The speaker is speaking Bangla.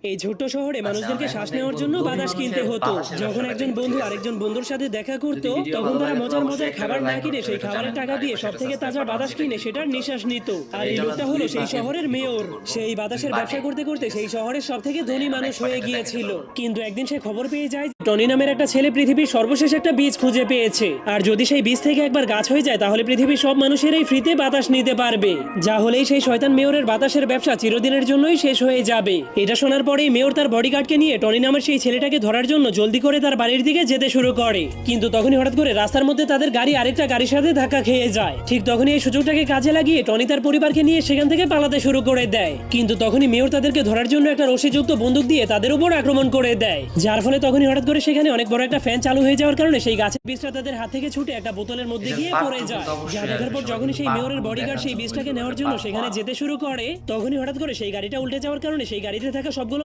এই ছোট্ট শহরে মানুষদেরকে শ্বাস নেওয়ার জন্য বাতাস কিনতে হতো। যখন একজন বন্ধু আরেকজন বন্ধুর সাথে দেখা করতো, তখন তারা মজার মজার খাবার না কিনে সেই খাবারের টাকা দিয়ে সব থেকে তাজা বাতাস কিনে সেটার নিঃশ্বাস নিত। আর এই লোকটা হলো সেই শহরের মেয়র। সেই বাতাসের ব্যবসা করতে করতে সেই শহরের সব থেকে ধনী মানুষ হয়ে গিয়েছিল। কিন্তু একদিন সে খবর পেয়ে যায় টনি নামের একটা ছেলে পৃথিবীর সর্বশেষ একটা বীজ খুঁজে পেয়েছে, আর যদি সেই বীজ থেকে একবার গাছ হয়ে যায় তাহলে পৃথিবীর সব মানুষেরাই ফ্রিতে বাতাস নিতে পারবে। যা হলেই সেই শয়তান মেয়রের বাতাসের ব্যবসা চিরদিনের জন্যই শেষ হয়ে যাবে। এটা শোনার পরেই মেয়র তার বডিগার্ডকে নিয়ে টনি নামের সেই ছেলেটাকে ধরার জন্য জলদি করে তার বাড়ির দিকে যেতে শুরু করে। কিন্তু তখনই হঠাৎ করে রাস্তার মধ্যে তাদের গাড়ি আরেকটা গাড়ির সাথে ধাক্কা খেয়ে যায়। ঠিক তখনই এই সুযোগটাকে কাজে লাগিয়ে টনি তার পরিবারকে নিয়ে সেখান থেকে পালাতে শুরু করে দেয়। কিন্তু তখনই মেয়র তাদেরকে ধরার জন্য একটা রশিযুক্ত বন্দুক দিয়ে তাদের উপর আক্রমণ করে দেয়, যার ফলে তখনই হঠাৎ করে সেখানে অনেক বড় একটা ফ্যান চালু হয়ে যাওয়ার কারণে সেই গাছের বীজটা তাদের হাত থেকে ছুটে একটা বোতলের মধ্যে গিয়ে পড়ে যায়। যা দেখার পর যখনই সেই মেয়রের বডিগার্ড সেই বীজটাকে নেওয়ার জন্য সেখানে যেতে শুরু করে, তখনই হঠাৎ করে সেই গাড়িটা উল্টে যাওয়ার কারণে সেই গাড়িতে থাকা সবগুলো